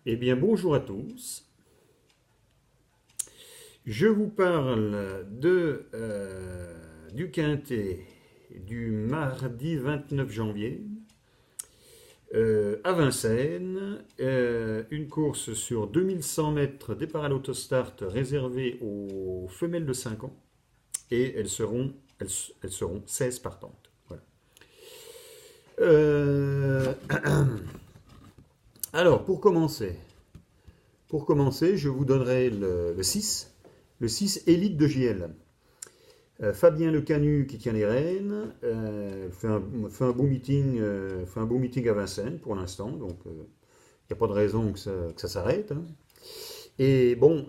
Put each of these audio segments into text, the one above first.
Eh bien, bonjour à tous. Je vous parle du quintet du mardi 29 janvier à Vincennes. Une course sur 2100 mètres, départ à l'autostart réservée aux femelles de 5 ans. Et elles seront 16 partantes. Voilà. Euh, alors, pour commencer, je vous donnerai le 6. Le 6 élite de JL. Fabien Lecanu qui tient les rênes, fait un beau meeting, à Vincennes pour l'instant, donc il n'y a pas de raison que ça s'arrête, hein. Et bon,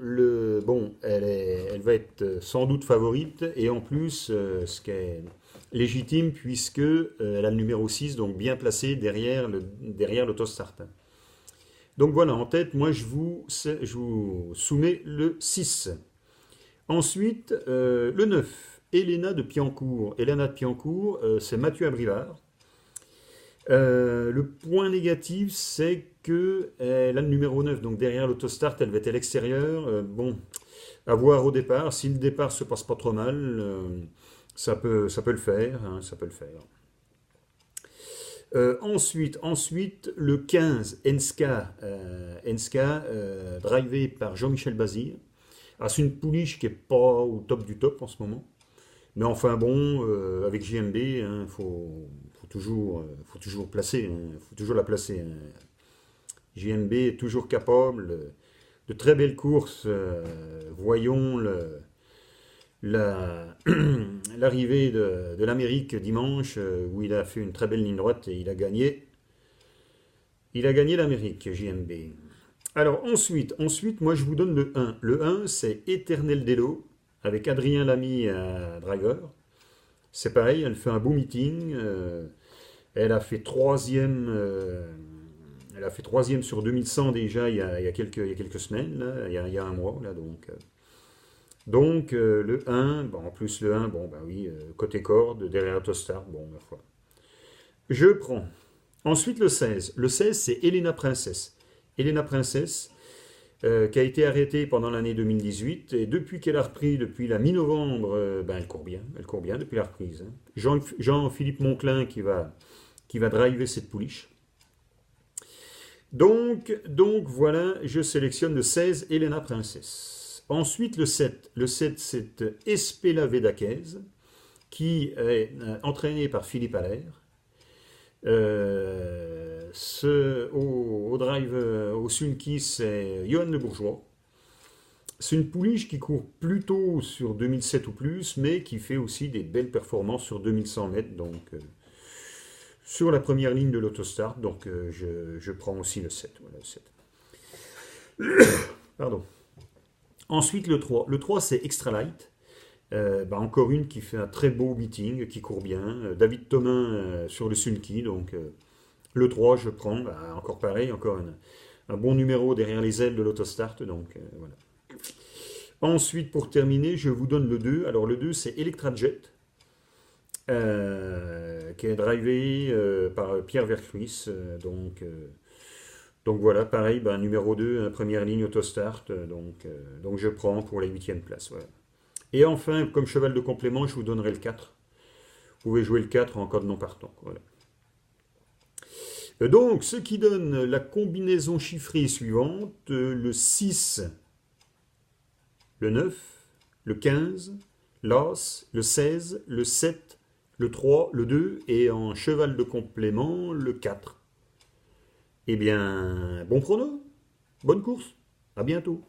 elle va être sans doute favorite, et en plus, ce qui est légitime, puisque elle a le numéro 6, donc bien placé derrière l'autostart. Donc voilà, en tête, moi je vous soumets le 6. Ensuite, le 9, Elena de Piancourt. Elena de Piancourt, c'est Mathieu Abrivard. Le point négatif, c'est qu'elle a le numéro 9, donc derrière l'autostart, elle va être à l'extérieur. Bon, à voir au départ. Si le départ se passe pas trop mal, ça peut le faire, hein, ça peut le faire. Ensuite, le 15, Enska, drivé par Jean-Michel Bazir. Alors, c'est une pouliche qui est pas au top du top en ce moment. Mais enfin bon, avec JMB, il faut toujours placer, faut toujours la placer, hein. JMB est toujours capable de très belles courses. Voyons l'arrivée de l'Amérique dimanche, où il a fait une très belle ligne droite et il a gagné. Il a gagné l'Amérique, JMB. Alors ensuite, moi je vous donne le 1. Le 1, c'est Éternel Delo, avec Adrien Lamy à Dragueur. C'est pareil, elle fait un beau meeting. Elle a fait troisième sur 2100 déjà il y a quelques semaines, là, il y a un mois. Là, donc, le 1, bon, en plus le 1, bon, bah oui, côté corde, derrière Autostar, bon, ma foi. Je prends. Ensuite le 16. Le 16, c'est Elena Princesse. Elena Princesse, qui a été arrêtée pendant l'année 2018, et depuis qu'elle a repris, depuis la mi-novembre, ben elle court bien depuis la reprise, hein. Jean-Philippe Monclin qui va driver cette pouliche. Donc voilà, je sélectionne le 16, Elena Princess. Ensuite le 7. Le 7, c'est Espela Vedaquez, qui est entraîné par Philippe Allaire. Au drive, au sulky, c'est Johan Le Bourgeois. C'est une pouliche qui court plutôt sur 2007 ou plus, mais qui fait aussi des belles performances sur 2100 mètres, donc sur la première ligne de l'autostart. Donc je prends aussi le 7. Voilà, le 7. Pardon. Ensuite le 3. Le 3, c'est Extra Light. Encore une qui fait un très beau meeting, qui court bien. David Thomin sur le sulky, donc le 3, je prends. Encore pareil, encore un bon numéro derrière les ailes de l'autostart, donc voilà. Ensuite, pour terminer, je vous donne le 2. Alors le 2, c'est Electra Jet, qui est drivé par Pierre Vercruis. Donc voilà, pareil, numéro 2, première ligne autostart. Donc je prends pour la huitième place. Voilà. Et enfin, comme cheval de complément, je vous donnerai le 4. Vous pouvez jouer le 4 en cas de non partant. Voilà. Donc, ce qui donne la combinaison chiffrée suivante, le 6, le 9, le 15, l'As, le 16, le 7, le 3, le 2 et en cheval de complément, le 4. Eh bien, bon prono, bonne course, à bientôt.